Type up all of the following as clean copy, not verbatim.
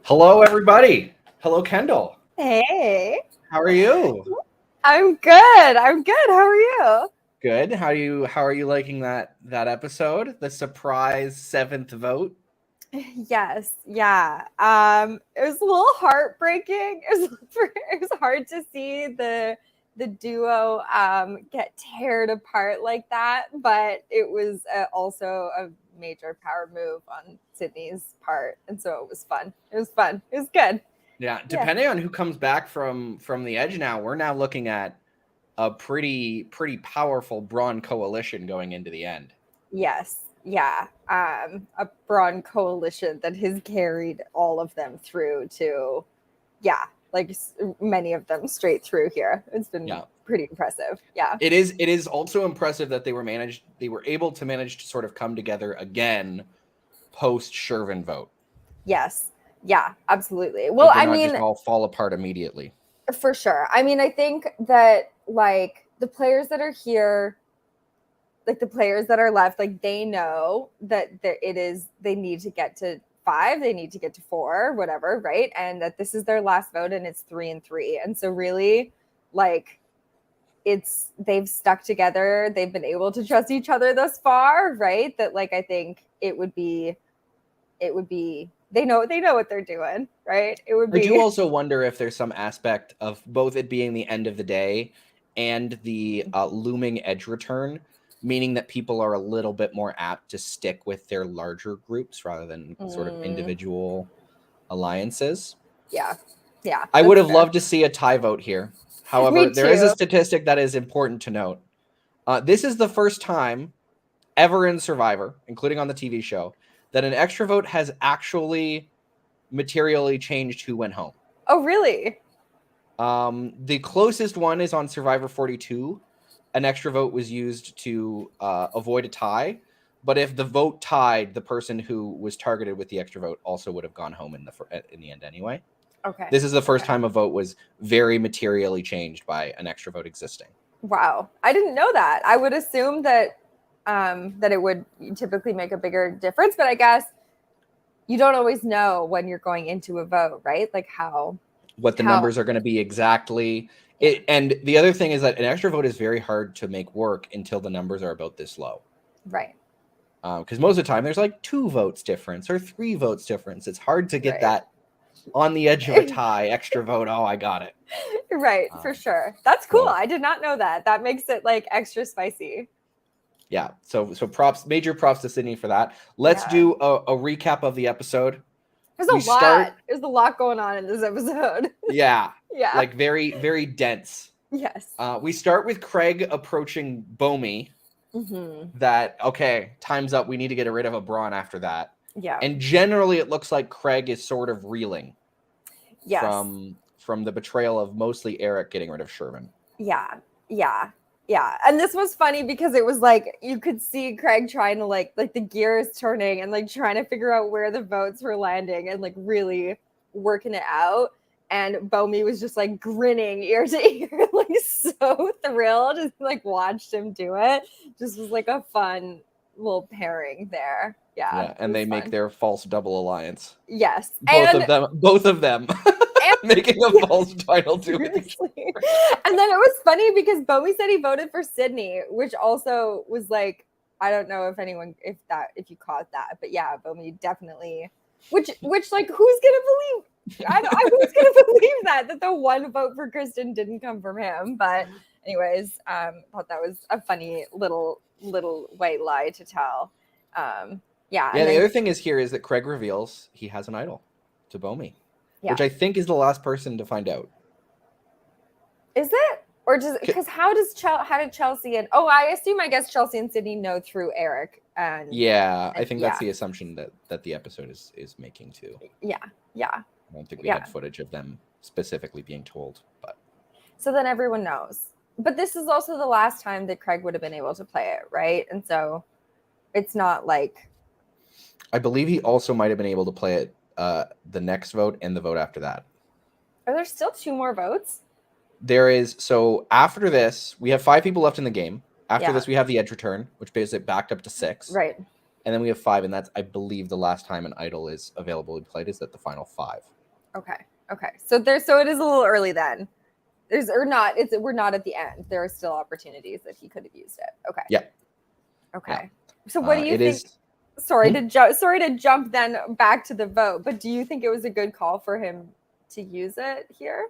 Hello, everybody. Hello, Kendall. Hey, How are you? I'm good. I'm good. How are you? Good. How are you liking that episode? The surprise seventh vote. Yes, yeah. It was a little heartbreaking. It was hard to see the duo get teared apart like that, but it was also a major power move on Sydney's part, and so it was fun. It was fun. It was good. Yeah. Yeah. Depending on who comes back from the edge, now we're now looking at a pretty powerful Braun coalition going into the end. Yes. Yeah. A broad coalition that has carried all of them through to, yeah, like many of them straight through here. It's been Yeah. pretty impressive. Yeah. It is also impressive that they were able to manage to sort of come together again post Shervin vote. Yes. Yeah, absolutely. They Well, did I not just mean, all fall apart immediately. for sure. I mean, I think that like the players that are here, like the players that are left, like they know that they need to get to 5, they need to get to 4, whatever, right? And that this is their last vote and it's 3-3. And so really like they've stuck together, they've been able to trust each other thus far, right? That like I think it would be they know what they're doing, right? It would I do be also wonder if there's some aspect of both it being the end of the day and the looming edge return, meaning that people are a little bit more apt to stick with their larger groups rather than sort of individual alliances. yeah. Yeah, I would that's have fair. loved to see a tie vote here. However, Me there is a too. statistic that is important to note. This is the first time ever in Survivor, including on the TV show, that an extra vote has actually materially changed who went home. Oh, really? The closest one is on Survivor 42. An extra vote was used to avoid a tie, but if the vote tied, the person who was targeted with the extra vote also would have gone home in the end anyway. Okay. This is the first Okay. time a vote was very materially changed by an extra vote existing. Wow. I didn't know that. I would assume that that it would typically make a bigger difference, but I guess you don't always know when you're going into a vote, right? Like What the how numbers are going to be exactly. yeah. And the other thing is that an extra vote is very hard to make work until the numbers are about this low. Right. Because most of the time there's like 2 votes difference or 3 votes difference. It's hard to get Right. that on the edge of a tie extra vote. Oh, I got it. Right, for sure. That's cool. So, I did not know that. That makes it like extra spicy. yeah. So major props to Sydney for that. Let's Yeah. do a recap of the episode. There's a We lot. start- There's a lot going on in this episode. Yeah. Yeah. Like very, very dense. Yes. We start with Craig approaching Bomey. That, okay, time's up. We need to get rid of a Braun after that. Yeah. And generally it looks like Craig is sort of reeling Yes. from the betrayal of mostly Eric getting rid of Shervin. Yeah. Yeah. Yeah. And this was funny because it was like you could see Craig trying to like the gears turning and like trying to figure out where the votes were landing and like really working it out. And Bomey was just like grinning ear to ear, like so thrilled, just like watched him do it. Just was like a fun little pairing there. Yeah. And they make their false double alliance. Yes. Both of them making a false title to it. And then it was funny because Bomey said he voted for Sydney, which also was like, I don't know if you caught that, but yeah, Bomey definitely, which like, who's gonna believe? Who's gonna believe that the one vote for Kristen didn't come from him? But anyways, thought that was a funny little white lie to tell. Yeah. The other thing is that Craig reveals he has an idol to Bomey, which I think is the last person to find out. Is it? Or does because how did Chelsea and I guess Chelsea and Sydney know through Eric and I think that's the assumption that the episode is making too. Yeah. I don't think we had footage of them specifically being told, but so then everyone knows. But this is also the last time that Craig would have been able to play it, right? And so it's not like I believe he also might have been able to play it the next vote and the vote after that. Are there still 2 more votes? There is. So after this, we have 5 people left in the game. After this, we have the edge return, which basically backed up to 6. Right. And then we have 5, and that's, I believe, the last time an idol is available to be played is at the final 5. Okay. So it is a little early then. We're not at the end. There are still opportunities that he could have used it. Okay. Yep. Okay. Yeah. So what do you think? Sorry to jump then back to the vote, but do you think it was a good call for him to use it here?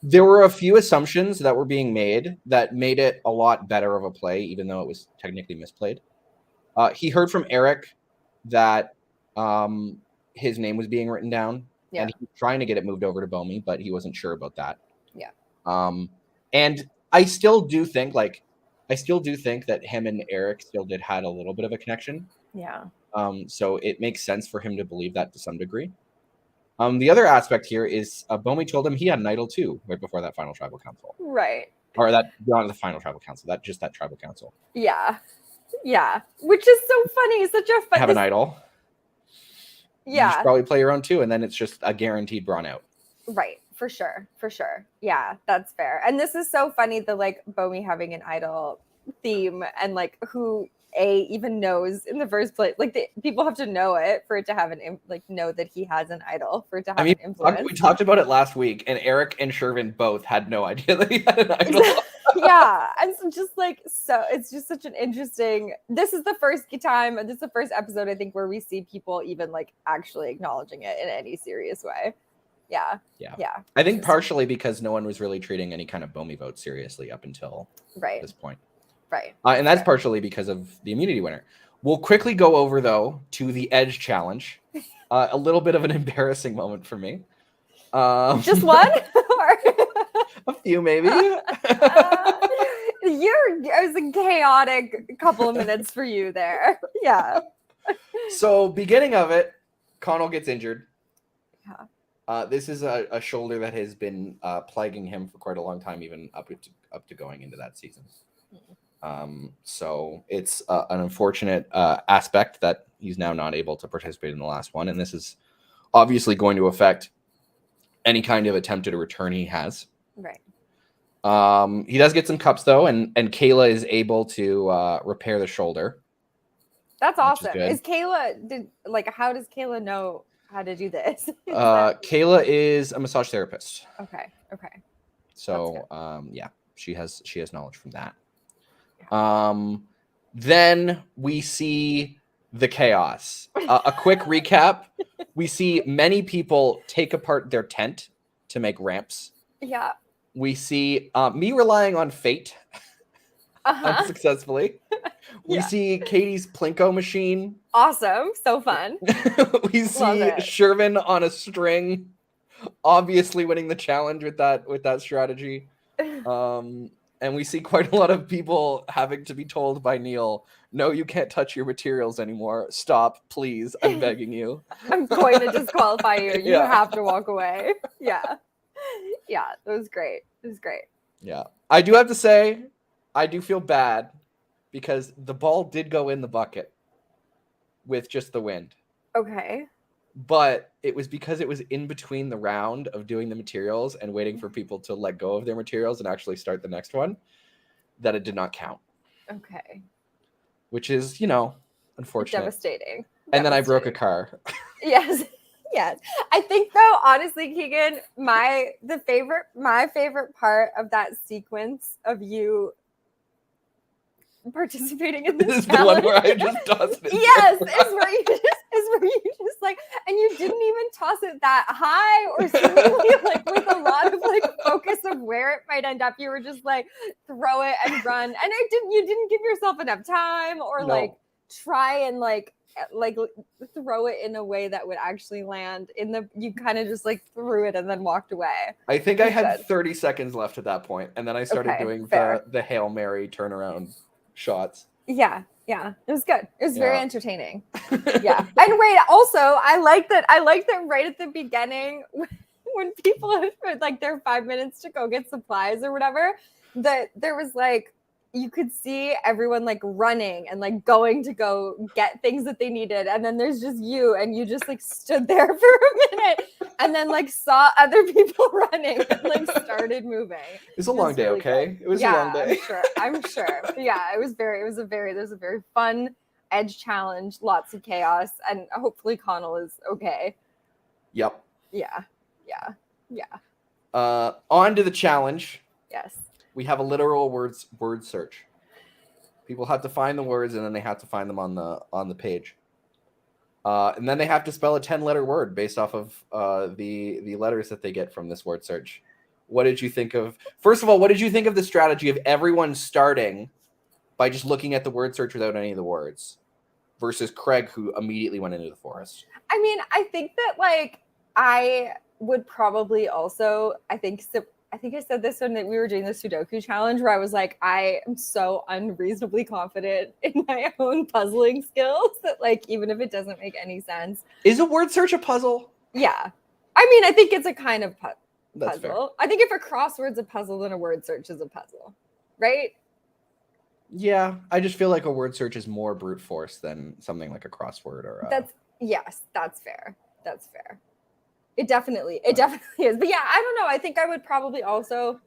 There were a few assumptions that were being made that made it a lot better of a play, even though it was technically misplayed. He heard from Eric that his name was being written down, and he was trying to get it moved over to Bomi, but he wasn't sure about that. Yeah. And I still do think that him and Eric still had a little bit of a connection. Yeah. So it makes sense for him to believe that to some degree. The other aspect here is Bomi told him he had an idol too, right before that final tribal council. Right. Or that not the final tribal council, that tribal council. Yeah. Yeah. Which is so funny. Such a fun. Have an idol. Yeah. You should probably play your own too, and then it's just a guaranteed brawn out. Right. For sure. Yeah, that's fair. And this is so funny, the like Bomi having an idol theme and like who even knows in the first place. Like people have to know it for it to have know that he has an idol for it to have an influence. We talked about it last week, and Eric and Shervin both had no idea that he had an idol. Yeah, and so it's just such an interesting. This is the first time. This is the first episode I think where we see people even like actually acknowledging it in any serious way. Yeah. I think partially because no one was really treating any kind of Bomi vote seriously up until this point. Right. And that's partially because of the immunity winner. We'll quickly go over, though, to the Edge challenge. A little bit of an embarrassing moment for me. Just one? A few, maybe. It was a chaotic couple of minutes for you there. Yeah. So, beginning of it, Connell gets injured. Yeah. This is a shoulder that has been plaguing him for quite a long time, even up to going into that season. So it's an unfortunate aspect that he's now not able to participate in the last one, and this is obviously going to affect any kind of attempted return he has. Right. He does get some cups though, and Kayla is able to repair the shoulder. That's awesome. Is Kayla how does Kayla know how to do this? Kayla is a massage therapist. Okay. So yeah, she has knowledge from that. Then we see the chaos. A quick recap. We see many people take apart their tent to make ramps. Yeah. We see me relying on fate unsuccessfully. We see Katie's Plinko machine. Awesome. So fun. We see Shervin on a string, obviously winning the challenge with that strategy. And we see quite a lot of people having to be told by Neil, no, you can't touch your materials anymore. Stop, please. I'm begging you. I'm going to disqualify you. You have to walk away. Yeah. Yeah, it was great. Yeah. I do have to say, I do feel bad because the ball did go in the bucket with just the wind. Okay. But it was because it was in between the round of doing the materials and waiting for people to let go of their materials and actually start the next one that it did not count. Okay. Which is, unfortunate. Devastating. And then I broke a car. Yes. I think though, honestly, Keegan, my favorite part of that sequence of you participating in this is the one where I just tossed it. Yes, is where you just like, and you didn't even toss it that high or seemingly like with a lot of like focus of where it might end up. You were just like throw it and run, and you didn't give yourself enough time or like try and like throw it in a way that would actually land you kind of just like threw it and then walked away. I think I had 30 seconds left at that point, and then I started doing the Hail Mary turnaround shots. Yeah, it was good. It was very entertaining. Yeah. And wait, also I like that right at the beginning when people had like their 5 minutes to go get supplies or whatever, that there was like you could see everyone like running and like going to go get things that they needed. And then there's just you, and you just like stood there for a minute and then like saw other people running and like started moving. It was a long day, okay? It was a long day. I'm sure. Yeah, there's a very fun Edge challenge, lots of chaos, and hopefully Connell is okay. Yep. Yeah. On to the challenge. Yes. We have a literal word search. People have to find the words, and then they have to find them on the page. And then they have to spell a 10-letter word based off of the letters that they get from this word search. What did you think of? First of all, what did you think of the strategy of everyone starting by just looking at the word search without any of the words, versus Craig, who immediately went into the forest? I mean, I think that like I would probably also. I think I said this when we were doing the Sudoku challenge, where I was like, I am so unreasonably confident in my own puzzling skills that like even if it doesn't make any sense. Is a word search a puzzle? Yeah. I mean, I think it's a kind of puzzle. That's fair. I think if a crossword's a puzzle, then a word search is a puzzle, right? Yeah, I just feel like a word search is more brute force than something like a crossword or. That's fair. That's fair. It definitely is. But yeah, I don't know. I think I would probably also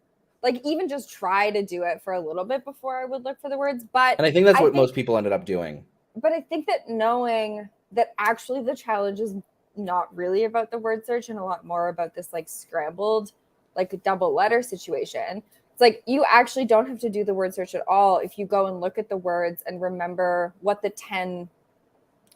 like even just try to do it for a little bit before I would look for the words. But and I think that's what most people ended up doing. But I think that knowing that actually the challenge is not really about the word search and a lot more about this like scrambled, like double letter situation. It's like you actually don't have to do the word search at all if you go and look at the words and remember what the 10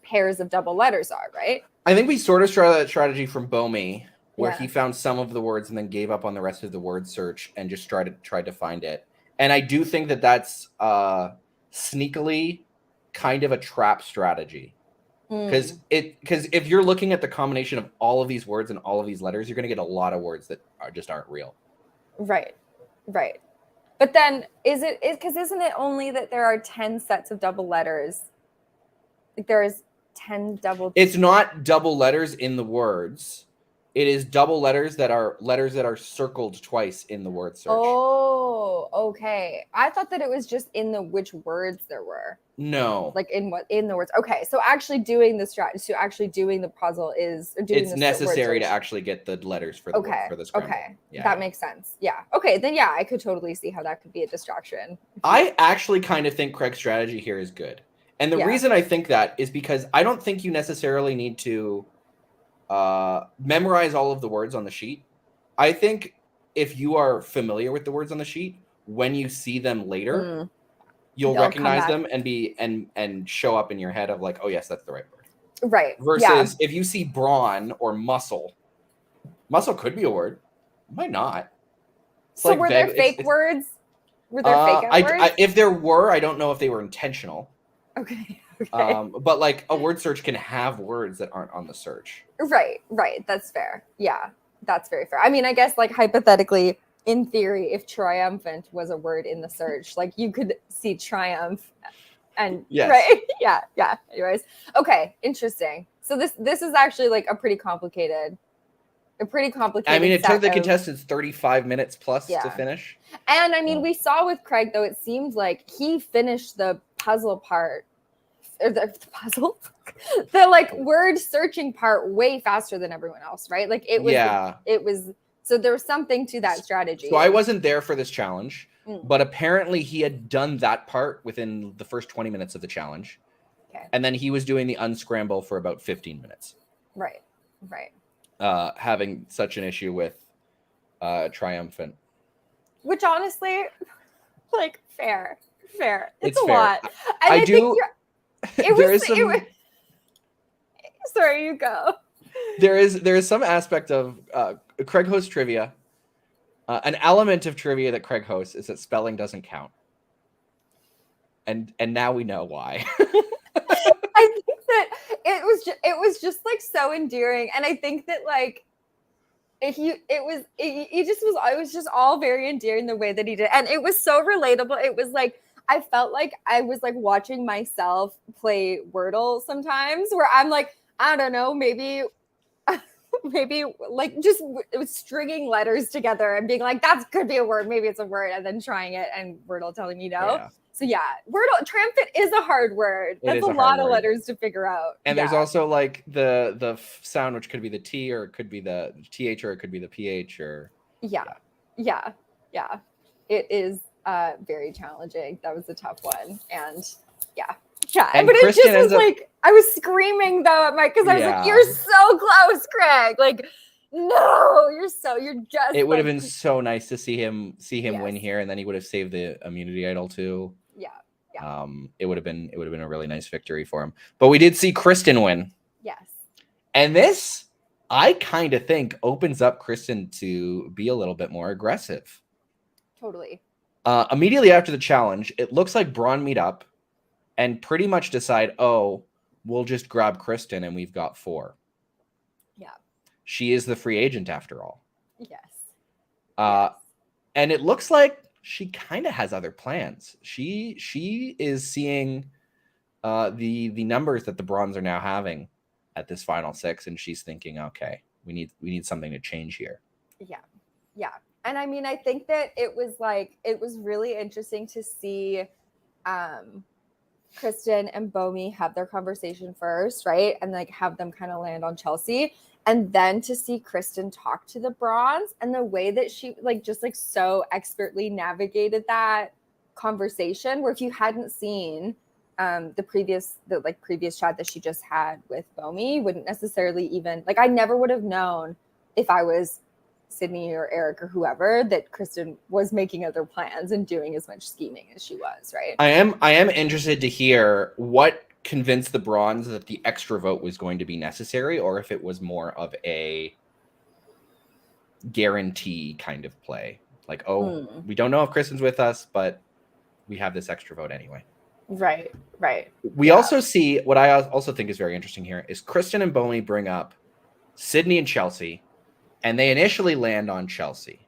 pairs of double letters are, right? I think we sort of started that strategy from Bomi, where Yeah. he found some of the words and then gave up on the rest of the word search and just tried to find it. And I do think that that's sneakily kind of a trap strategy. Because if you're looking at the combination of all of these words and all of these letters, you're going to get a lot of words that aren't real. Right. But then isn't it only that there are 10 sets of double letters? Like there is 10 double. It's not double letters in the words. It is double letters that are circled twice in the word search. Oh, okay. I thought that it was just in the which words there were. No. Like in the words. Okay, so actually doing the doing the puzzle is it's necessary to actually get the letters for the for the scramble. Okay. Yeah, that makes sense. Yeah. Okay, then yeah, I could totally see how that could be a distraction. I actually kind of think Craig's strategy here is good. And the reason I think that is because I don't think you necessarily need to memorize all of the words on the sheet. I think if you are familiar with the words on the sheet, when you see them later, you'll recognize them and show up in your head of like, oh yes, that's the right word. Right. Versus if you see brawn or muscle could be a word. It might not. It's so like were there fake words? Were there fake words? If there were, I don't know if they were intentional. Okay. But like a word search can have words that aren't on the search. Right. That's fair. Yeah, that's very fair. I mean, I guess like hypothetically, in theory, if triumphant was a word in the search, like you could see triumph and right. Yeah. Anyways. Okay. Interesting. So this is actually like a pretty complicated. I mean, it took the contestants 35 minutes plus to finish. And I mean, we saw with Craig, though, it seemed like he finished the puzzle part, or the puzzle, the like word searching part way faster than everyone else, right? Like it was, so there was something to that strategy. So I wasn't there for this challenge, but apparently he had done that part within the first 20 minutes of the challenge. Okay. And then he was doing the unscramble for about 15 minutes. Right. Having such an issue with triumphant, which honestly, like fair. It's a fair. lot. And I do. Sorry, you go. There is some aspect of Craig hosts trivia. An element of trivia that Craig hosts is that spelling doesn't count, and now we know why. I think that it was just like so endearing, and I think that like it was just all very endearing the way that he did, and it was so relatable. It was like I felt like I was like watching myself play Wordle sometimes, where I'm like, I don't know, maybe like just stringing letters together and being like, that could be a word, maybe it's a word, and then trying it and Wordle telling me no. Yeah. So yeah, Wordle triumphant is a hard word. That's a lot of letters to figure out. And there's also like the sound, which could be the T, or it could be the TH, or it could be the PH, or yeah. It is very challenging. That was a tough one, and yeah. And but Kristen, it just was like I was screaming though at Mike because I was like, "You're so close, Craig!" Like No, you're just. It would have like, been so nice to see him win Yes. here, and then he would have saved the immunity idol too. Yeah. Yeah. It would have been a really nice victory for him. But we did see Kristen win, Yes. and this I kind of think opens up Kristen to be a little bit more aggressive. Totally. Immediately after the challenge, it looks like Braun meet up and pretty much decide, oh, we'll just grab Kristen and we've got 4. Yeah. She is the free agent after all. Yes. Yes. And it looks like she kind of has other plans. She is seeing the numbers that the Brauns are now having at this final 6, and she's thinking, okay, we need something to change here. Yeah. Yeah. And I mean, I think that it was really interesting to see Kristen and Bomi have their conversation first, right? And like have them kind of land on Chelsea. And then to see Kristen talk to the Brauns and the way that she just so expertly navigated that conversation, where if you hadn't seen the previous chat that she just had with Bomi, you wouldn't necessarily even I never would have known if I was Sydney or Eric or whoever that Kristen was making other plans and doing as much scheming as she was, right? I am interested to hear what convinced the Brauns that the extra vote was going to be necessary, or if it was more of a guarantee kind of play. Like, we don't know if Kristen's with us, but we have this extra vote anyway. Right. We also see, what I also think is very interesting here, is Kristen and Bomi bring up Sydney and Chelsea, and they initially land on Chelsea.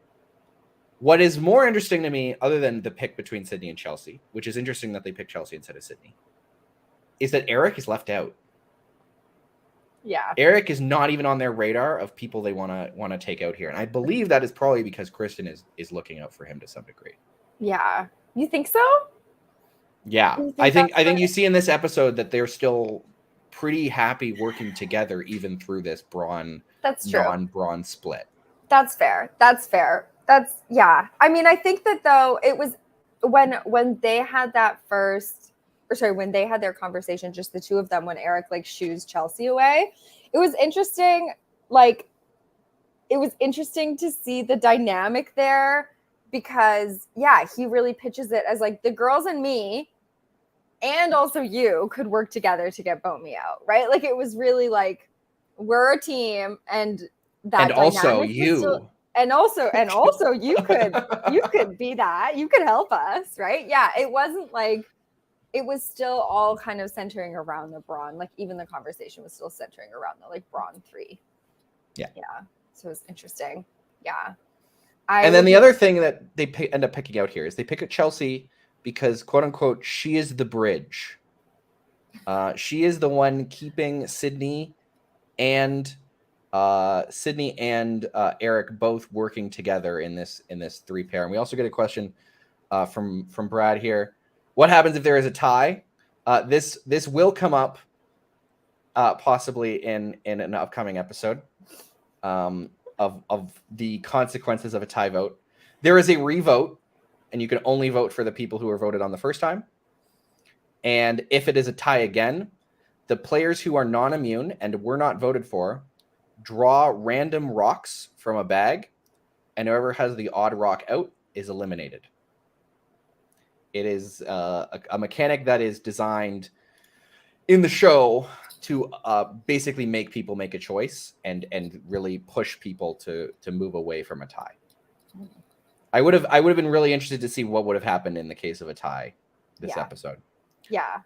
What is more interesting to me, other than the pick between Sydney and Chelsea, which is interesting that they picked Chelsea instead of Sydney, is that Eric is left out. Yeah. Eric is not even on their radar of people they want to take out here. And I believe that is probably because Kristen is looking out for him to some degree. Yeah. You think so? Yeah. I think you see in this episode that they're still pretty happy working together even through this non-Braun split. That's fair. Yeah. I mean, I think that though it was when they had when they had their conversation, just the two of them, when Eric shoos Chelsea away, it was interesting. It was interesting to see the dynamic there because he really pitches it as the girls and me and also you could work together to get Bomi out, right? It was really we're a team, and that and also you. And also you could be that. You could help us, right? Yeah, it wasn't it was still all kind of centering around the Braun. Even the conversation was still centering around the Braun 3. Yeah. So it was interesting. Yeah. And then the other thing that they end up picking out here is they pick up Chelsea because, quote unquote, she is the bridge. She is the one keeping Sydney and Eric both working together in this 3 pair. And we also get a question from Brad here. What happens if there is a tie? This will come up possibly in an upcoming episode of the consequences of a tie vote. There is a revote, and you can only vote for the people who were voted on the first time. And if it is a tie again, the players who are non-immune and were not voted for draw random rocks from a bag, and whoever has the odd rock out is eliminated. It is a mechanic that is designed in the show to basically make people make a choice and really push people to move away from a tie. I would have been really interested to see what would have happened in the case of a tie this episode. Yeah.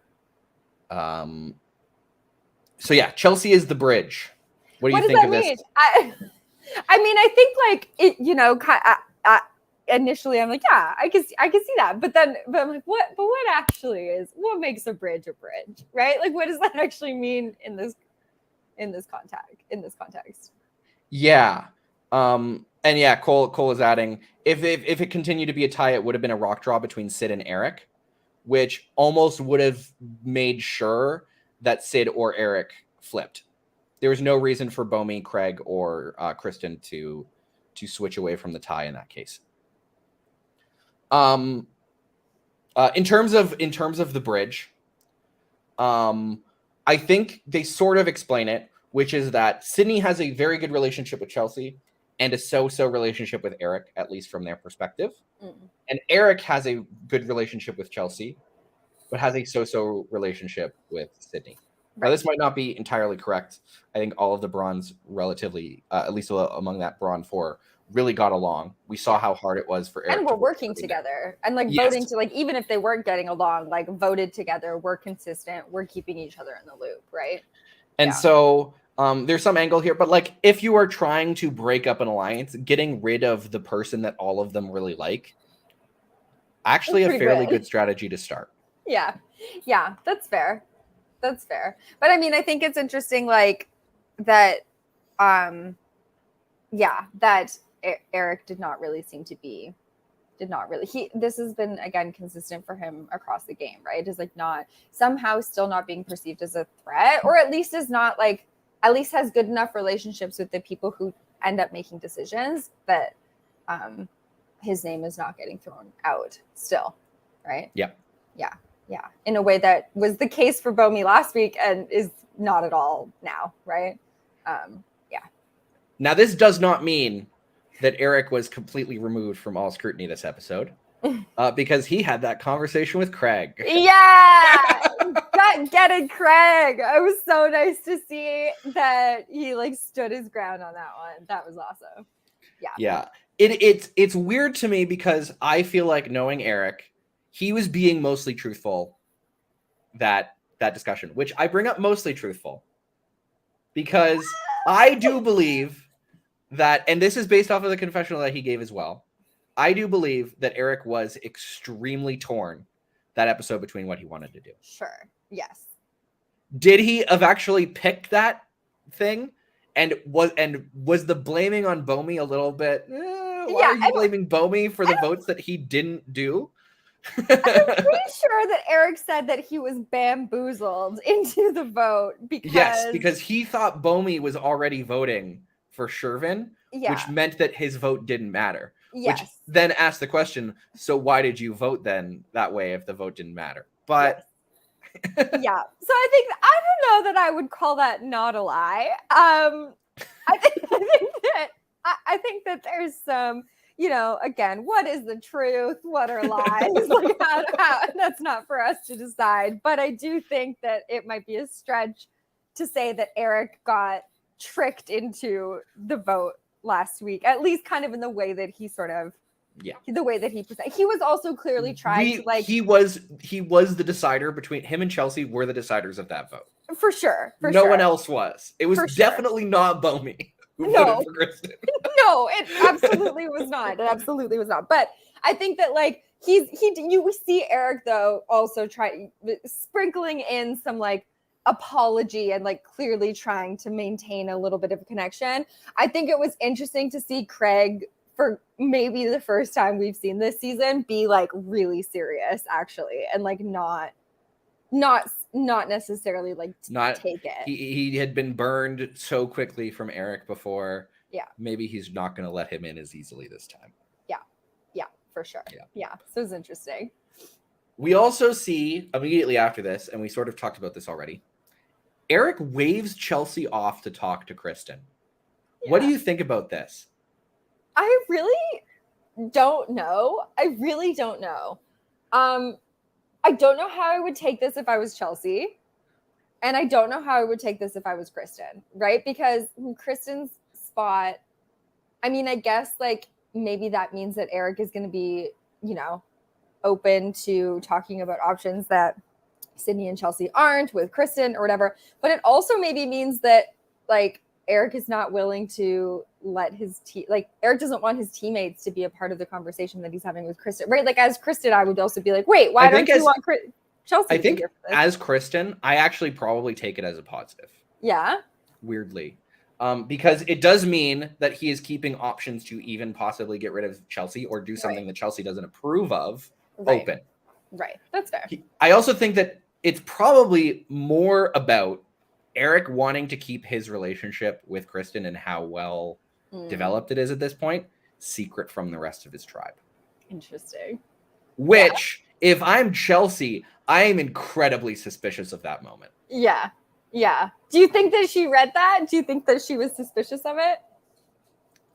So yeah, Chelsea is the bridge. What do you think of this? I mean, I think initially I'm I can see that, but I'm what actually what makes a bridge, right? What does that actually mean in this context? Yeah. And yeah, Cole is adding, if it continued to be a tie, it would have been a rock draw between Sid and Eric, which almost would have made sure that Sid or Eric flipped. There was no reason for Bomi, Craig, or Kristen to switch away from the tie in that case. In terms of the bridge, I think they sort of explain it which is that Sydney has a very good relationship with Chelsea and a so-so relationship with Eric, at least from their perspective. And Eric has a good relationship with Chelsea, but has a so-so relationship with Sydney. Now, this might not be entirely correct. I think all of the Bronze relatively, at least among that Brawn 4, really got along. We saw how hard it was for Eric. And we're working together and like voting to like, even if they weren't getting along, like voted together, we're consistent, we're keeping each other in the loop, right? And so there's some angle here, but like if you are trying to break up an alliance, getting rid of the person that all of them really like, actually a fairly good strategy to start. Yeah, that's fair. That's fair. But I mean, I think it's interesting, like that, that Eric did not really, this has been, again, consistent for him across the game, right? Is like not somehow still not being perceived as a threat, or at least is not like, at least has good enough relationships with the people who end up making decisions that his name is not getting thrown out still, right? Yeah. In a way that was the case for Bomi last week and is not at all now, right? Now, this does not mean that Eric was completely removed from all scrutiny this episode, because he had that conversation with Craig. Yeah, get it, Craig. It was so nice to see that he like stood his ground on that one. That was awesome. Yeah. It's weird to me because I feel like, knowing Eric, he was being mostly truthful that discussion, which I bring up mostly truthful because I do believe that, and this is based off of the confessional that he gave as well, I do believe that Eric was extremely torn that episode between what he wanted to do. Sure. Yes. Did he have actually picked that thing? And was the blaming on Bomi a little bit? Why are you blaming Bomi for the votes that he didn't do? I'm pretty sure that Eric said that he was bamboozled into the vote because he thought Bomi was already voting for Shervin, which meant that his vote didn't matter. Yes. Which then asked the question, so why did you vote then that way if the vote didn't matter? But so I don't know that I would call that not a lie. I think that there's some, again, what is the truth? What are lies? Like how that's not for us to decide. But I do think that it might be a stretch to say that Eric got tricked into the vote last week, at least kind of in the way that he sort of, the way that he presented. He was also clearly trying to like, he was the decider. Between him and Chelsea were the deciders of that vote. For sure. No one else was. It was definitely not Bomi who voted for Kristen. No, it absolutely was not. It absolutely was not. But I think that like you see Eric though also sprinkling in some like apology and like clearly trying to maintain a little bit of a connection. I think it was interesting to see Craig, for maybe the first time we've seen this season, be like really serious actually, and like not necessarily like take it. He had been burned so quickly from Eric before. Yeah. Maybe he's not going to let him in as easily this time. Yeah, for sure. Yeah. So it's interesting. We also see immediately after this, and we sort of talked about this already, Eric waves Chelsea off to talk to Kristen. Yeah. What do you think about this? I really don't know. I don't know how I would take this if I was Chelsea. And I don't know how I would take this if I was Kristen, right? Because Kristen's spot, I mean, I guess like maybe that means that Eric is going to be, open to talking about options that Sydney and Chelsea aren't with Kristen or whatever. But it also maybe means that like Eric is not willing to let his Eric doesn't want his teammates to be a part of the conversation that he's having with Kristen, right? Like as Kristen, I would also be like, wait, why don't you want Chelsea? I think as Kristen, I actually probably take it as a positive. Yeah. Weirdly. Because it does mean that he is keeping options to even possibly get rid of Chelsea or do something that Chelsea doesn't approve of open. Right. That's fair. I also think that it's probably more about Eric wanting to keep his relationship with Kristen and how well developed it is at this point secret from the rest of his tribe. Interesting. Which, if I'm Chelsea, I am incredibly suspicious of that moment. Yeah. Yeah. Do you think that she read that? Do you think that she was suspicious of it?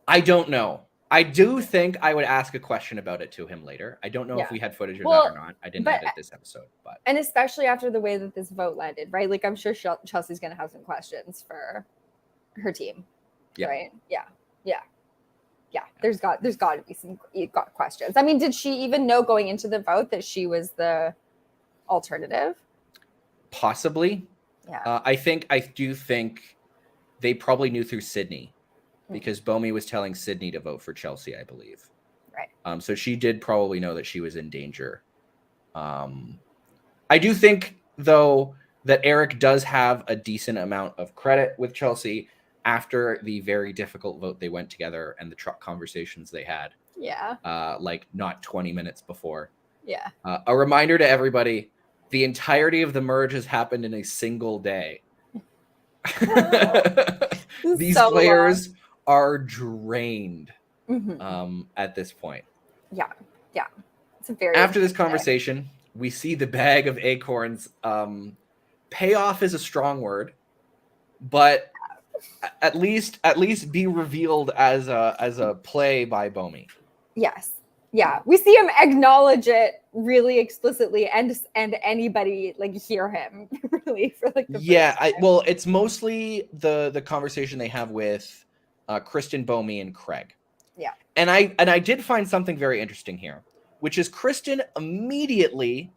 I don't know. I do think I would ask a question about it to him later. I don't know if we had footage of that or not. I didn't edit this episode, but and especially after the way that this vote landed, right? Like I'm sure Chelsea's going to have some questions for her team, right? Yeah. There's got to be some questions. I mean, did she even know going into the vote that she was the alternative? Possibly. Yeah. I do think they probably knew through Sydney, because Bomi was telling Sydney to vote for Chelsea, I believe. Right. So she did probably know that she was in danger. I do think, though, that Eric does have a decent amount of credit with Chelsea after the very difficult vote they went together and the truck conversations they had. Yeah. Like not 20 minutes before. Yeah. A reminder to everybody, the entirety of the merge has happened in a single day. These players are drained at this point. Yeah. It's a very after this conversation, we see the bag of acorns. Payoff is a strong word, but at least be revealed as a play by Bomi. Yes. Yeah, we see him acknowledge it really explicitly, and anybody like hear him really for like the well, it's mostly the conversation they have with Kristen, Bomi, and Craig. Yeah, and I did find something very interesting here, which is Kristen immediately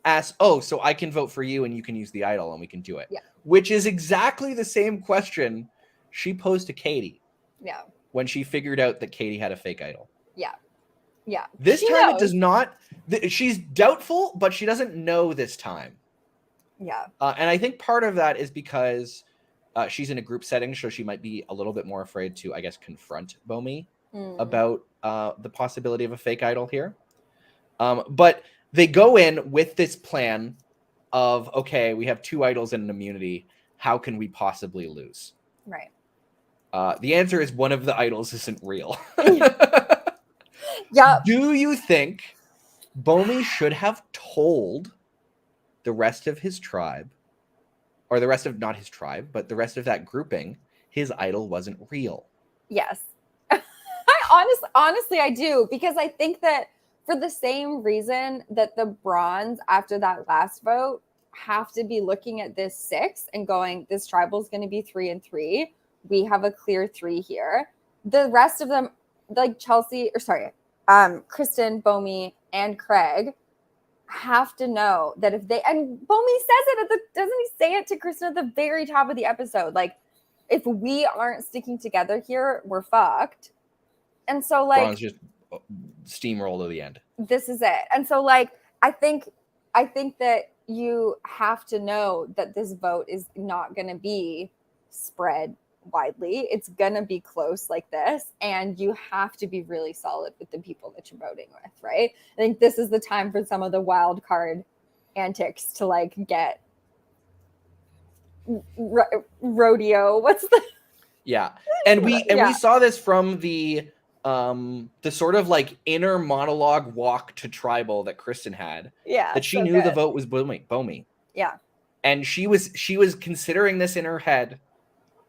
asks, "Oh, so I can vote for you, and you can use the idol, and we can do it." Yeah, which is exactly the same question she posed to Katie. Yeah, when she figured out that Katie had a fake idol. Yeah. This time it does not. She's doubtful, but she doesn't know this time. Yeah. And I think part of that is because she's in a group setting, so she might be a little bit more afraid to, I guess, confront Bomi about the possibility of a fake idol here. But they go in with this plan of, okay, we have 2 idols and an immunity. How can we possibly lose? Right. The answer is one of the idols isn't real. Yeah. Do you think Bomi should have told the rest of his tribe, or the rest of, not his tribe, but the rest of that grouping, his idol wasn't real? Yes. Honestly, I do, because I think that for the same reason that the bronze after that last vote have to be looking at this 6 and going, this tribal is going to be 3 and 3. We have a clear 3 here. The rest of them, like Kristen, Bomi, and Craig, have to know that if they, and Bomi says it doesn't he say it to Kristen at the very top of the episode? Like, if we aren't sticking together here, we're fucked. And so, like, Bronze just steamroll to the end. This is it. And so, like, I think that you have to know that this vote is not going to be spread widely. It's going to be close like this, and you have to be really solid with the people that you're voting with, right? I think this is the time for some of the wild card antics to, like, get rodeo. What's the and we saw this from the sort of like inner monologue walk to tribal that Kristen had. Yeah, that she knew the vote was Bomi. Yeah, and she was considering this in her head.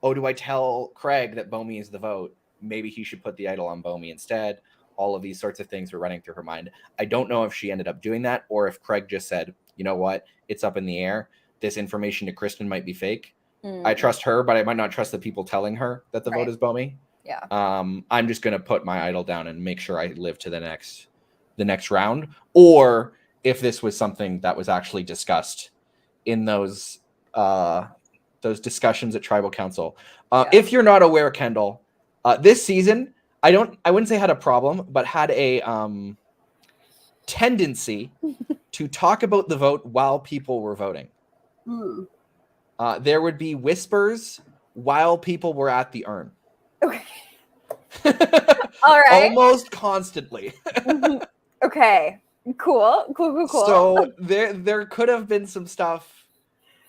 Oh, do I tell Craig that Bomi is the vote? Maybe he should put the idol on Bomi instead. All of these sorts of things were running through her mind. I don't know if she ended up doing that, or if Craig just said, you know what, it's up in the air. This information to Kristen might be fake. I trust her, but I might not trust the people telling her that the vote is Bomi. Yeah. I'm just gonna put my idol down and make sure I live to the next round. Or if this was something that was actually discussed in those discussions at Tribal Council. If you're not aware, Kendall, this season, I wouldn't say had a problem, but had a tendency to talk about the vote while people were voting. There would be whispers while people were at the urn. Okay. All right. Almost constantly. Okay. Cool. So there could have been some stuff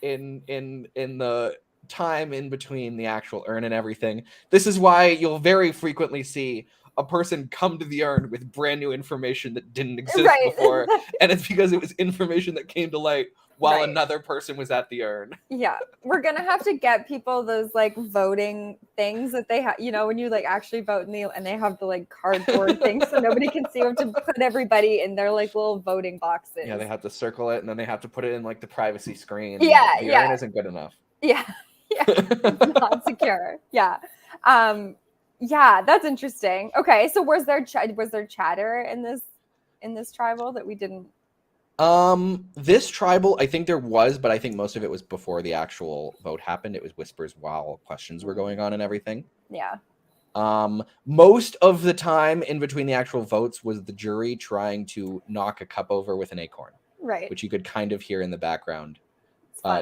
in the time in between the actual urn and everything. This is why you'll very frequently see a person come to the urn with brand new information that didn't exist before, and it's because it was information that came to light while Right. another person was at the urn. Yeah, we're gonna have to get people those like voting things that they have, you know, when you like actually vote and they have the like cardboard things so nobody can see. We have to put everybody in their like little voting boxes. Yeah, they have to circle it and then they have to put it in like the privacy screen. Yeah, The yeah. urn isn't good enough. Yeah, yeah, it's not secure. Yeah, yeah, that's interesting. Okay, so was there chatter in this tribal that we didn't? This tribal, I think there was, but I think most of it was before the actual vote happened. It was whispers while questions were going on and everything. Yeah. Most of the time in between the actual votes was the jury trying to knock a cup over with an acorn, Right. which you could kind of hear in the background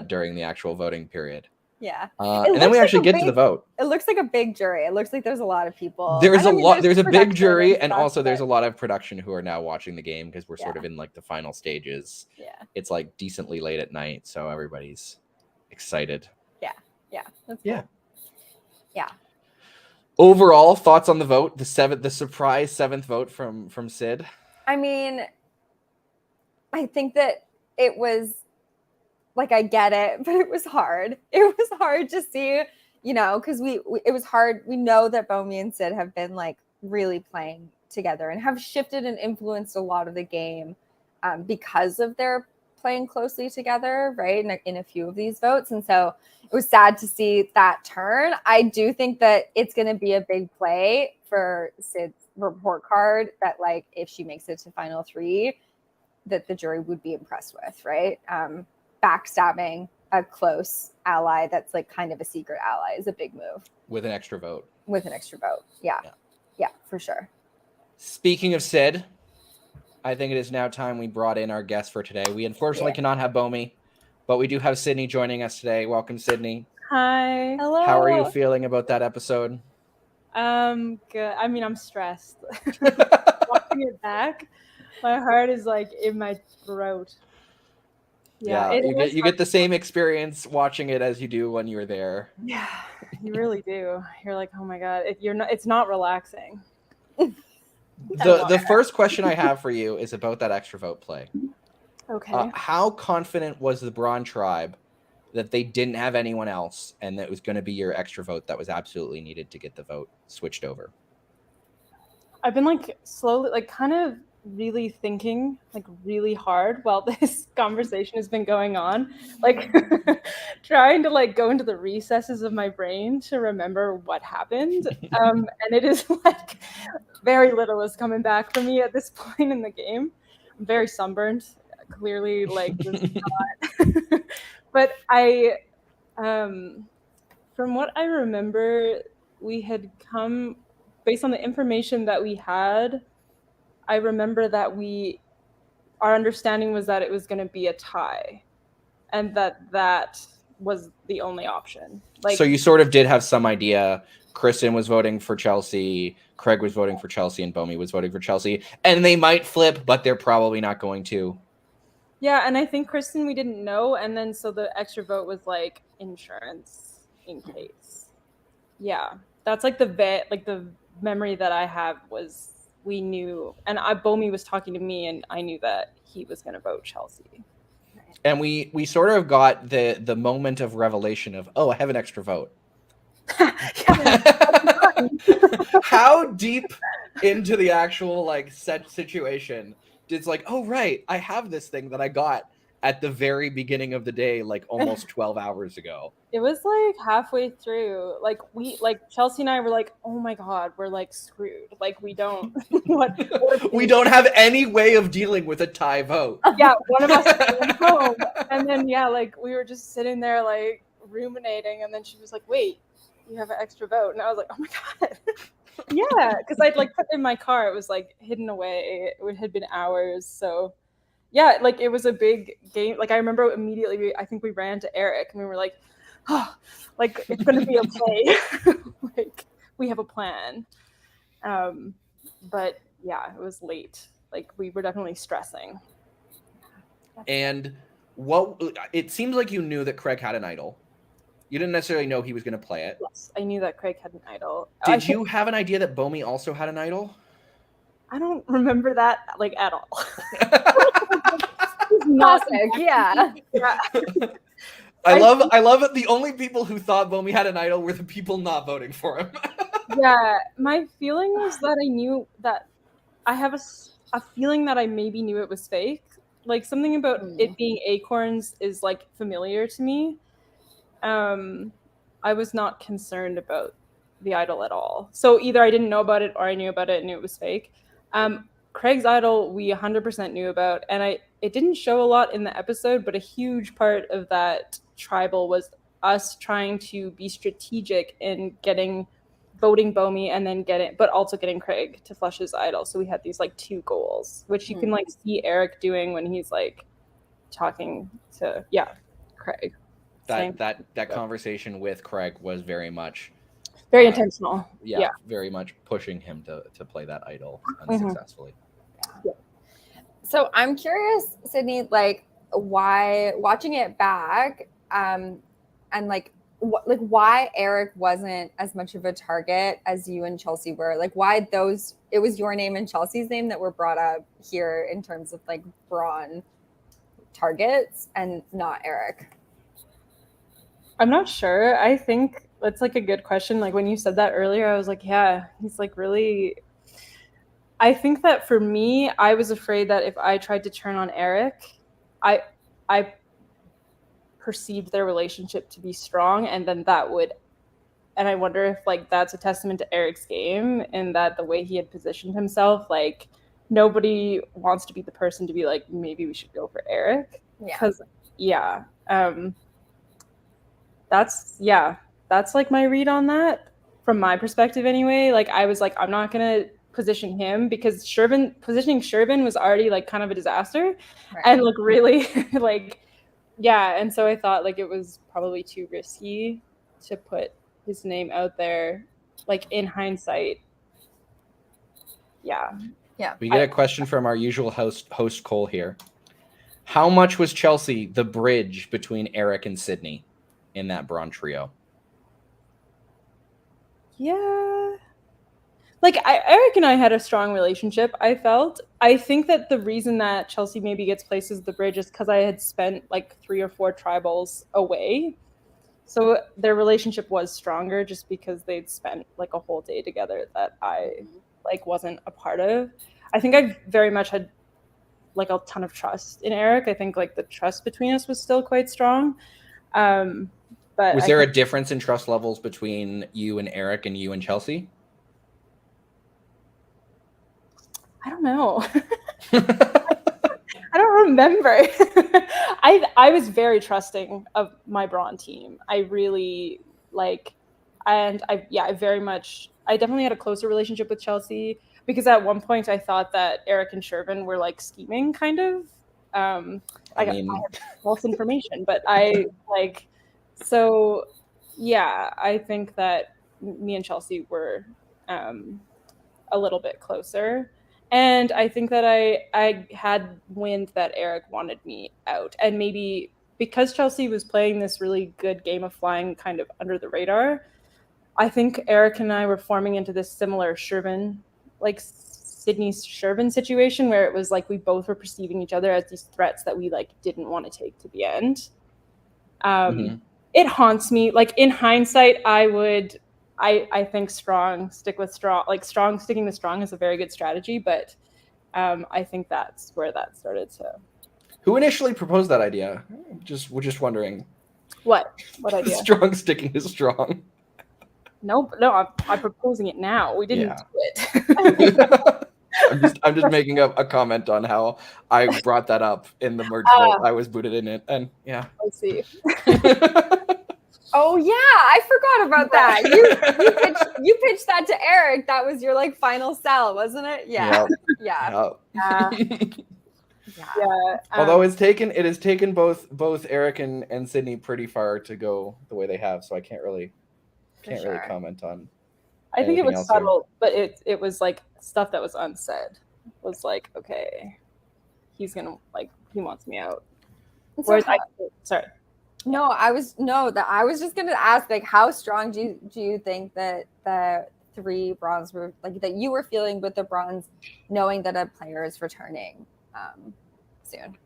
during the actual voting period. Yeah. And then we actually get to the vote. It looks like a big jury. It looks like there's a lot of people. There's a big jury, and stuff, also there's a lot of production who are now watching the game because we're sort Yeah. of in like the final stages. Yeah. It's like decently late at night, so everybody's excited. Yeah. That's Yeah. cool. Yeah. Overall, thoughts on the vote, the surprise seventh vote from Sid? I mean, I think that it was like, I get it, but it was hard. It was hard to see, you know, because it was hard. We know that Bomi and Sid have been like really playing together and have shifted and influenced a lot of the game because of their playing closely together, right? In a few of these votes. And so it was sad to see that turn. I do think that it's going to be a big play for Sid's report card that like if she makes it to final 3, that the jury would be impressed with, right? Backstabbing a close ally that's like kind of a secret ally is a big move. With an extra vote. Yeah, for sure. Speaking of Sid, I think it is now time we brought in our guest for today. We unfortunately cannot have Bomi, but we do have Sydney joining us today. Welcome, Sydney. Hi. Hello. How are you feeling about that episode? Good. I mean, I'm stressed. Watching it back, my heart is like in my throat. Yeah, you get the same experience watching it as you do when you were there. Yeah, you really do. You're like, oh my god, it's not relaxing. The first question I have for you is about that extra vote play. Okay. How confident was the Braun tribe that they didn't have anyone else and that it was going to be your extra vote that was absolutely needed to get the vote switched over? I've been like slowly, like kind of really thinking like really hard while this conversation has been going on, like trying to like go into the recesses of my brain to remember what happened. And it is like very little is coming back for me at this point in the game. I'm very sunburned, clearly, like not. But I from what I remember, we had come based on the information that we had. I remember that our understanding was that it was going to be a tie, and that was the only option. Like, so you sort of did have some idea. Kristen was voting for Chelsea, Craig was voting for Chelsea, and Bomi was voting for Chelsea, and they might flip, but they're probably not going to. Yeah, and I think Kristen we didn't know, and then so the extra vote was like insurance in case. Yeah, that's like the memory that I have was. We knew, and Bomi was talking to me, and I knew that he was going to vote Chelsea. And we sort of got the moment of revelation of, oh, I have an extra vote. How deep into the actual like set situation it's like, oh right, I have this thing that I got at the very beginning of the day, like almost 12 hours ago. It was like halfway through, like Chelsea and I were like, oh my god, we're like screwed. Like we don't we don't have any way of dealing with a tie vote. Yeah, one of us went home, and then like we were just sitting there like ruminating, and then she was like, wait, you have an extra vote, and I was like, oh my god. Yeah, because I'd like put it in my car, it was like hidden away, it had been hours. So yeah, like it was a big game. Like I remember immediately, I think we ran to Eric and we were like, oh, like it's going to be okay. Like we have a plan. But yeah, it was late. Like we were definitely stressing. And it seems like you knew that Craig had an idol. You didn't necessarily know he was going to play it. Yes, I knew that Craig had an idol. Did you have an idea that Bomi also had an idol? I don't remember that like at all. not Classic, yeah. Yeah. I love it. The only people who thought Bomi had an idol were the people not voting for him. Yeah, my feeling was that I knew that I have a feeling that I maybe knew it was fake. Like something about it being acorns is like familiar to me. I was not concerned about the idol at all. So either I didn't know about it or I knew about it and knew it was fake. Craig's idol we 100% knew about, and it didn't show a lot in the episode, but a huge part of that tribal was us trying to be strategic in voting Bomi and then but also getting Craig to flush his idol. So we had these like two goals, which you can like see Eric doing when he's like talking to Craig. That conversation with Craig was very much very intentional. Yeah, very much pushing him to play that idol unsuccessfully. So I'm curious, Sydney, like why watching it back, and like why Eric wasn't as much of a target as you and Chelsea were. Like why it was your name and Chelsea's name that were brought up here in terms of like brawn targets and not Eric. I'm not sure. I think that's like a good question. Like when you said that earlier, I was like, yeah, he's like really. I think that for me, I was afraid that if I tried to turn on Eric, I perceived their relationship to be strong, and then that would. And I wonder if like that's a testament to Eric's game and that the way he had positioned himself, like nobody wants to be the person to be like, maybe we should go for Eric. Because that's like my read on that from my perspective anyway. Like I was like, I'm not gonna position him because positioning Shervin was already like kind of a disaster, and like really like and so I thought like it was probably too risky to put his name out there, like in hindsight. We get a question from our usual host Cole here. How much was Chelsea the bridge between Eric and Sydney in that Braun trio? Yeah. Like Eric and I had a strong relationship, I felt. I think that the reason that Chelsea maybe gets placed as the bridge is because I had spent like 3 or 4 tribals away. So their relationship was stronger just because they'd spent like a whole day together that I like wasn't a part of. I think I very much had like a ton of trust in Eric. I think like the trust between us was still quite strong. But was there a difference in trust levels between you and Eric and you and Chelsea? I don't know. I don't remember. I was very trusting of my Braun team. I really like, and I definitely had a closer relationship with Chelsea because at one point I thought that Eric and Shervin were like scheming kind of. I got false information, but I like, so yeah, I think that me and Chelsea were a little bit closer. And I think that I had wind that Eric wanted me out. And maybe because Chelsea was playing this really good game of flying kind of under the radar, I think Eric and I were forming into this similar Shervin, like Sydney's Shervin situation where it was like we both were perceiving each other as these threats that we like didn't want to take to the end. It haunts me. Like in hindsight, I think sticking with strong is a very good strategy, but I think that's where that started to. Who initially proposed that idea? We're just wondering. What idea? Strong sticking is strong. No, I'm proposing it now. We didn't do it. I'm just making a comment on how I brought that up in the merge vote. I was booted in it, and yeah. I see. Oh yeah, I forgot about that. You pitched that to Eric. That was your like final sell, wasn't it? Yeah. Yep. Yeah. Although it has taken both Eric and Sydney pretty far to go the way they have, so I can't really comment on. I think it was subtle, but it was like stuff that was unsaid. Was like, okay, he's gonna like he wants me out. Whereas sorry. No, I was just gonna ask, like, how strong do you think that the 3 bronze were, like, that you were feeling with the bronze, knowing that a player is returning soon?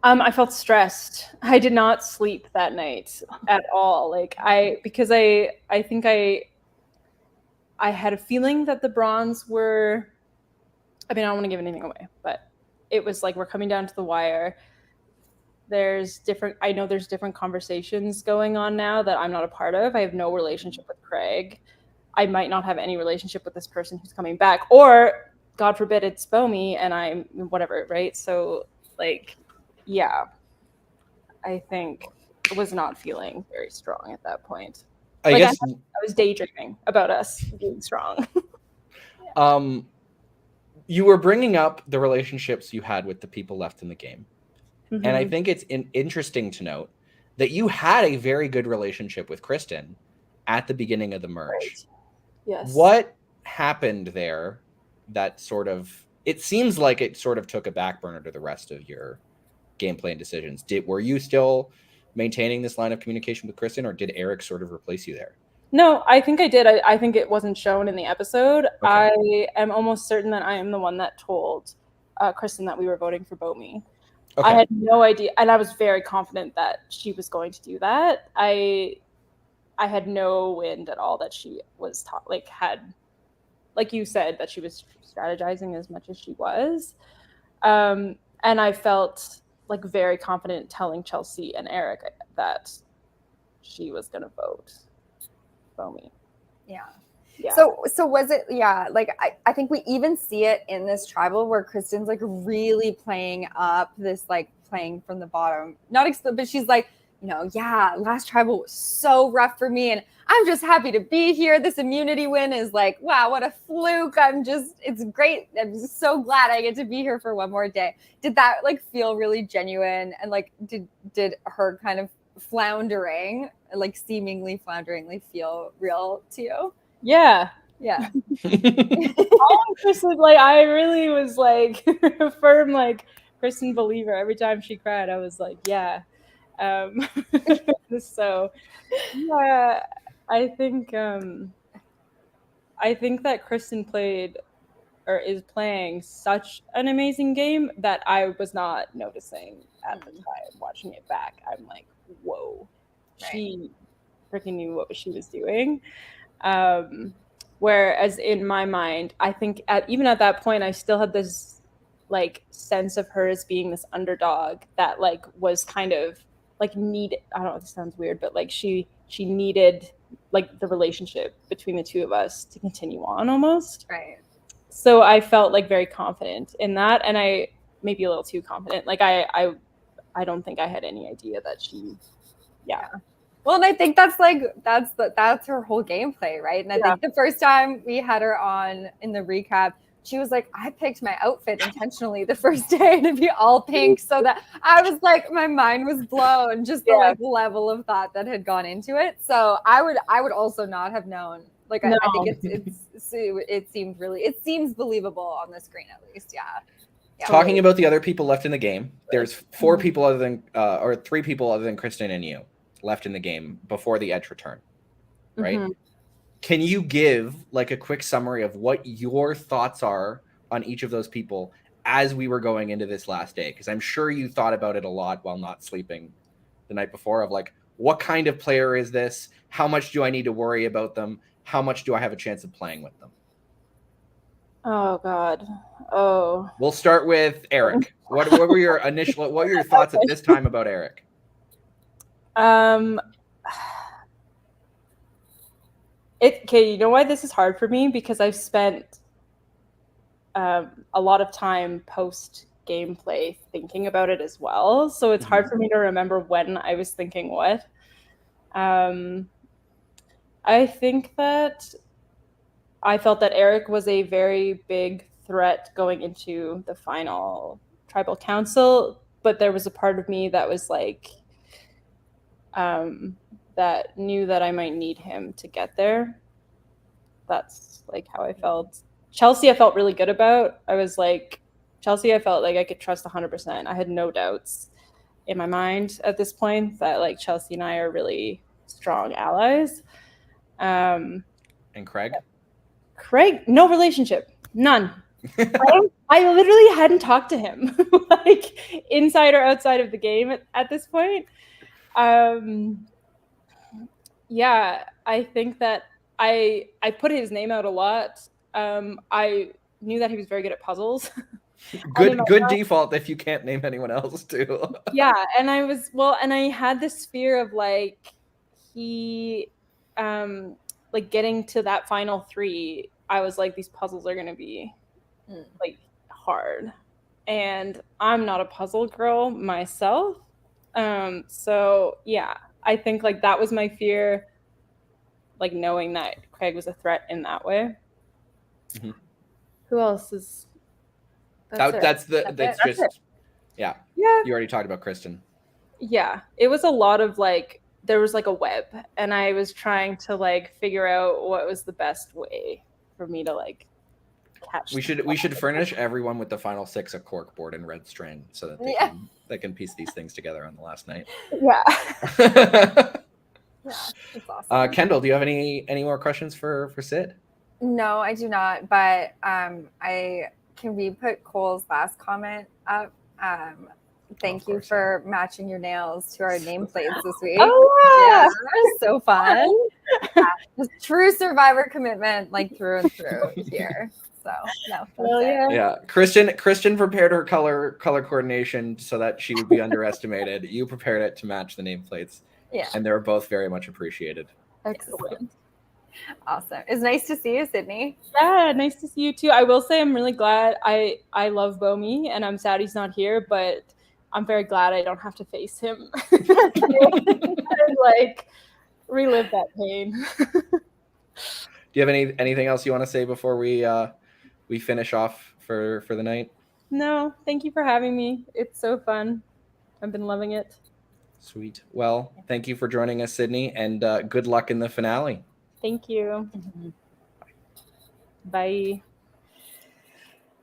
I felt stressed. I did not sleep that night at all. Like because I think I had a feeling that the bronze were, I mean, I don't want to give anything away, but it was like we're coming down to the wire. I know there's different conversations going on now that I'm not a part of. I have no relationship with Craig. I might not have any relationship with this person who's coming back, or God forbid it's Bomi and I'm whatever, right? So like, yeah, I think I was not feeling very strong at that point. I Like guess I was daydreaming about us being strong. you were bringing up the relationships you had with the people left in the game. Mm-hmm. And I think it's interesting to note that you had a very good relationship with Kristen at the beginning of the merge. Right. Yes. What happened there that sort of, it seems like it sort of took a back burner to the rest of your gameplay and decisions. Were you still maintaining this line of communication with Kristen, or did Eric sort of replace you there? No, I think I did. I think it wasn't shown in the episode. Okay. I am almost certain that I am the one that told Kristen that we were voting for Bomi. Okay. I had no idea, and I was very confident that she was going to do that. I had no wind at all that she was had, like you said, that she was strategizing as much as she was. And I felt like very confident telling Chelsea and Eric that she was going to vote Bomi. Yeah. Yeah. So was it, like I think we even see it in this tribal where Kristen's like really playing up this, like playing from the bottom, but she's like, last tribal was so rough for me and I'm just happy to be here. This immunity win is like, wow, what a fluke. It's great. I'm just so glad I get to be here for one more day. Did that like feel really genuine? And like, did her kind of floundering, like seemingly flounderingly feel real to you? Yeah. All Kristen, like I really was like a firm like Kristen believer. Every time she cried, I was like, yeah. So yeah, I think that Kristen played or is playing such an amazing game that I was not noticing at the time watching it back. I'm like, whoa, she freaking knew what she was doing. Whereas in my mind, I think even at that point, I still had this like sense of her as being this underdog that like was kind of like needed. I don't know if this sounds weird, but like she needed like the relationship between the two of us to continue on almost. Right. So I felt like very confident in that, and I maybe a little too confident. Like I don't think I had any idea that she, yeah. Well, and I think that's her whole gameplay, right? And I think the first time we had her on in the recap, she was like, I picked my outfit intentionally the first day to be all pink, so that I was like, my mind was blown, just the like level of thought that had gone into it. So I would also not have known. Like I think it seems believable on the screen at least. Yeah. Talking about the other people left in the game, there's 4 people other than or 3 people other than Kristen and you left in the game before the edge return, right? Mm-hmm. Can you give like a quick summary of what your thoughts are on each of those people as we were going into this last day? Because I'm sure you thought about it a lot while not sleeping the night before of like, what kind of player is this? How much do I need to worry about them? How much do I have a chance of playing with them? Oh God. Oh. We'll start with Eric. What were your thoughts at this time about Eric? You know why this is hard for me? Because I've spent a lot of time post gameplay thinking about it as well. So it's hard for me to remember when I was thinking what. I think that I felt that Eric was a very big threat going into the final tribal council, but there was a part of me that was like, that knew that I might need him to get there. That's like how I felt. Chelsea, I felt really good about. I felt like I could trust 100%. I had no doubts in my mind at this point that like Chelsea and I are really strong allies. And Craig? Craig, no relationship. None. I literally hadn't talked to him, like inside or outside of the game at this point. Yeah, I think that I put his name out a lot. I knew that he was very good at puzzles. Good default if you can't name anyone else too. Yeah, and and I had this fear of like he like getting to that final 3. I was like, these puzzles are gonna be like hard, and I'm not a puzzle girl myself. So yeah, I think like that was my fear, like knowing that Craig was a threat in that way. Mhm. Who else is? That's just it. Yeah. Yeah. You already talked about Kristen. Yeah, it was a lot of like there was like a web, and I was trying to like figure out what was the best way for me to like catch. We should furnish everyone with the final 6 a cork board and red string so that they can piece these things together on the last night. Yeah. Yeah, that's awesome. Kendall, do you have any more questions for Sid? No, I do not. But can we put Cole's last comment up? Thank you for matching your nails to our nameplates this week. Oh yeah, so fun. Just true survivor commitment, like through and through here. So no, yeah. Christian prepared her color coordination so that she would be underestimated. You prepared it to match the nameplates. Yeah, and they were both very much appreciated. Excellent. Awesome. It's nice to see you, Sydney. Yeah, nice to see you too. I will say I'm really glad. I love Bomi, and I'm sad he's not here, but I'm very glad I don't have to face him and like relive that pain. Do you have anything else you want to say before we finish off for the night? No, thank you for having me. It's so fun. I've been loving it. Sweet. Well, thank you for joining us, Sydney, and good luck in the finale. Thank you. Bye.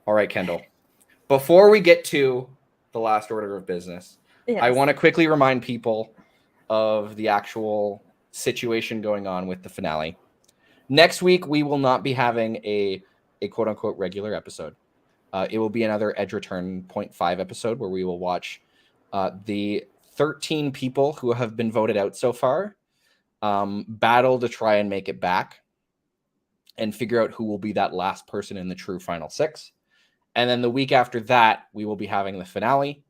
All right, Kendall. Before we get to the last order of business, I want to quickly remind people of the actual situation going on with the finale. Next week, we will not be having a quote-unquote regular episode. It will be another Edge Return 0.5 episode where we will watch the 13 people who have been voted out so far battle to try and make it back and figure out who will be that last person in the true final 6. And then the week after that, we will be having the finale.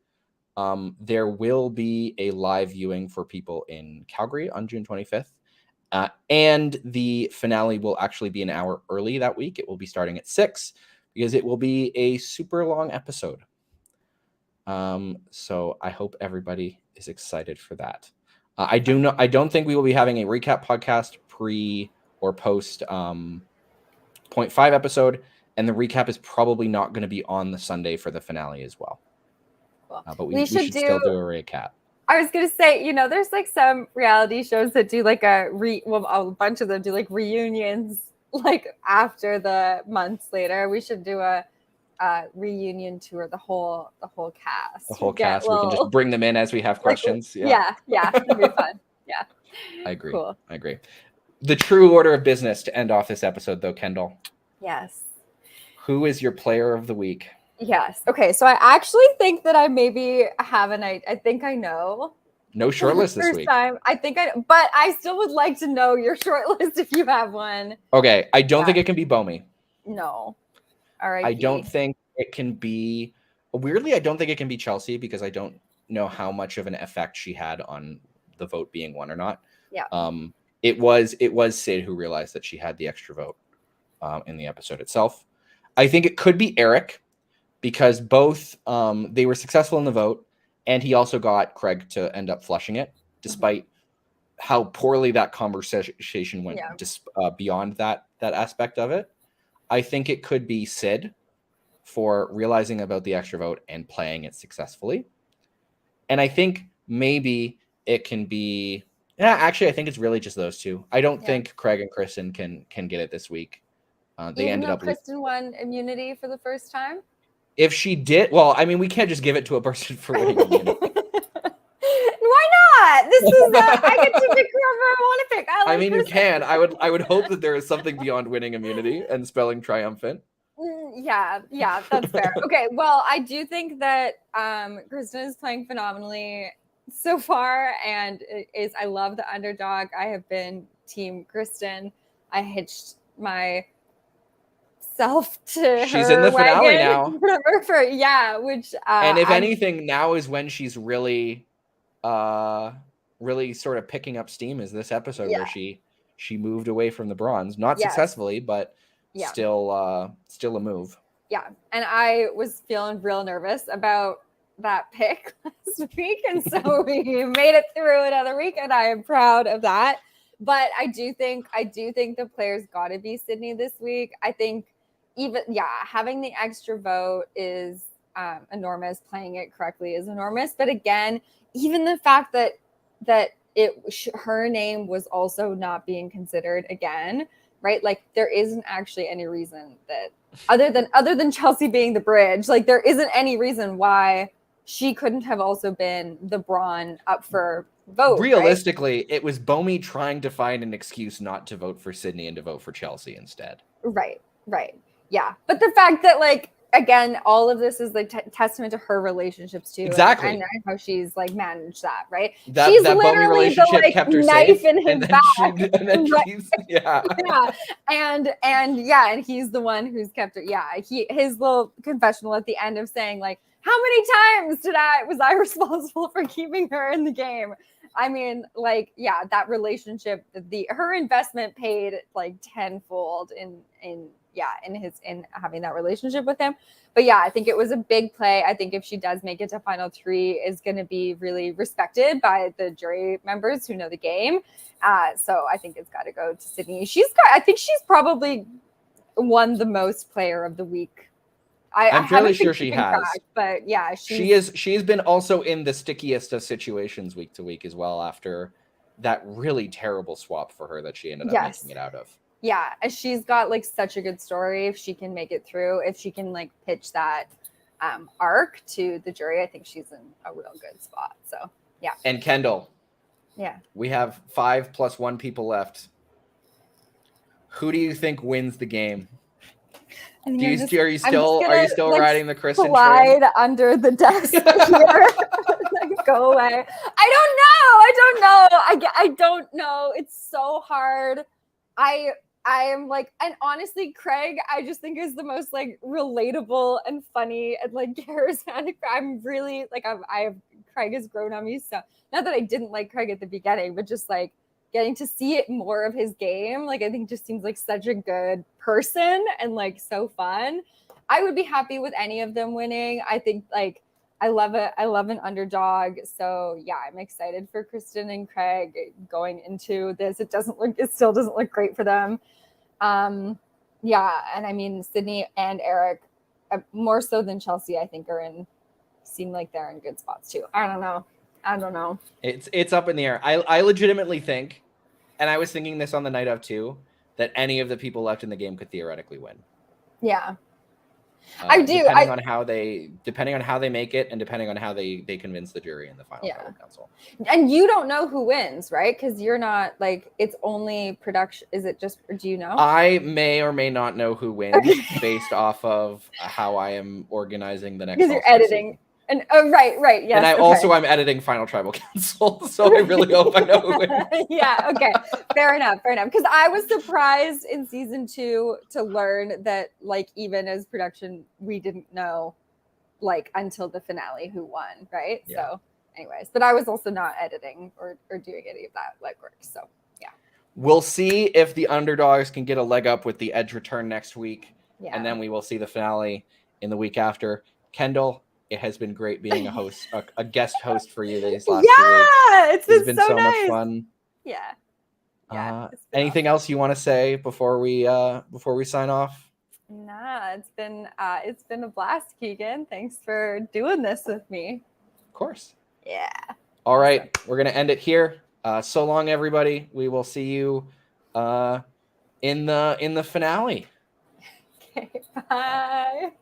There will be a live viewing for people in Calgary on June 25th. And the finale will actually be an hour early that week. It will be starting at 6 because it will be a super long episode. So I hope everybody is excited for that. I don't think we will be having a recap podcast pre or post 0.5 episode, and the recap is probably not going to be on the Sunday for the finale as well. Cool. But we should still do a recap. I was gonna say, there's like some reality shows that do like a bunch of them do like reunions like after the months later. We should do a reunion tour, the whole cast. The whole cast. We can just bring them in as we have questions. Yeah, it'd be fun. Yeah. I agree. Cool. I agree. The true order of business to end off this episode, though, Kendall. Yes. Who is your player of the week? Yes. Okay. So I actually think that I maybe have I think I know. No shortlist this week. Time. I think but I still would like to know your shortlist if you have one. Okay. I don't think it can be Bomi. No. All right. I don't think it can be. Weirdly, I don't think it can be Chelsea because I don't know how much of an effect she had on the vote being won or not. Yeah. It was Sid who realized that she had the extra vote in the episode itself. I think it could be Eric because both they were successful in the vote, and he also got Craig to end up flushing it, despite how poorly that conversation went. Just beyond that aspect of it. I think it could be Sid for realizing about the extra vote and playing it successfully. And I think maybe it can be. Yeah, actually, I think it's really just those two. I don't think Craig and Kristen can get it this week. They ended up. Kristen won immunity for the first time. If she did, well, I mean, we can't just give it to a person for winning immunity. Why not? This is I get to pick whoever I want to pick. I mean, Kristen. You can. I would hope that there is something beyond winning immunity and spelling triumphant. Yeah, that's fair. Okay, well, I do think that Kristen is playing phenomenally so far, and I love the underdog. I have been team Kristen. I hitched myself to She's her in the finale wagon, now. whatever. Which And if anything, now is when she's really sort of picking up steam, is this episode where she moved away from the bronze, not successfully, but still a move. Yeah, and I was feeling real nervous about that pick last week, and so we made it through another week, and I am proud of that. But I do think the players got to be Sydney this week. I think having the extra vote is enormous. Playing it correctly is enormous. But again, even the fact that her name was also not being considered again, right? Like there isn't actually any reason that other than Chelsea being the bridge, like there isn't any reason why she couldn't have also been the Braun up for vote. Realistically, right? It was Bomi trying to find an excuse not to vote for Sydney and to vote for Chelsea instead. Right. Yeah. But the fact that, like, again, all of this is like testament to her relationships too. Exactly. And how she's like managed that, right? That Literally relationship the, kept her knife safe. in his back. And he's the one who's kept her. Yeah. His little confessional at the end of saying, like, how many times was I responsible for keeping her in the game? I mean, like, yeah, that relationship, her investment paid like tenfold in having that relationship with him. But yeah, I think it was a big play. I think if she does make it to final 3, is going to be really respected by the jury members who know the game. So I think it's got to go to Sydney. I think she's probably won the most player of the week. I'm fairly sure she has. But yeah, she's been also in the stickiest of situations week to week as well, after that really terrible swap for her that she ended up making it out of. Yeah, she's got like such a good story. If she can make it through, if she can like pitch that arc to the jury, I think she's in a real good spot. So yeah. And Kendall. Yeah. We have 5 + 1 people left. Who do you think wins the game? Are you still riding the Kristen slide train? Under the desk here. Go away. I don't know. It's so hard. I am like, and honestly, Craig, I just think is the most like relatable and funny and like charismatic. I'm really like, Craig has grown on me. So not that I didn't like Craig at the beginning, but just like getting to see it more of his game. Like, I think just seems like such a good person and like so fun. I would be happy with any of them winning. I think like, I love an underdog. So yeah, I'm excited for Kristen and Craig going into this. It still doesn't look great for them. Yeah. And I mean, Sydney and Eric, more so than Chelsea, I think seem like they're in good spots too. I don't know. It's up in the air. I legitimately think, and I was thinking this on the night of too, that any of the people left in the game could theoretically win. Yeah. I do. Depending on how they make it, and depending on how they convince the jury in the final council. And you don't know who wins, right? Because you're not like, it's only production. Is it just? Do you know? I may or may not know who wins based off of how I am organizing the next. Because you're editing. Season. And right, yes. And I'm editing Final Tribal Council, so I really hope I know who wins. Yeah, okay. Fair enough. Because I was surprised in season 2 to learn that, like, even as production, we didn't know, like, until the finale who won, right? Yeah. So, anyways, but I was also not editing or doing any of that legwork, so yeah. We'll see if the underdogs can get a leg up with the Edge return next week, and then we will see the finale in the week after. Kendall, it has been great being a host, a guest host for you these last 2 weeks. Yeah, it's been so nice. Much fun. Yeah. Anything else you want to say before we sign off? Nah, it's been a blast, Keegan. Thanks for doing this with me. Of course. Yeah. All right, we're gonna end it here. So long, everybody. We will see you in the finale. Okay. Bye.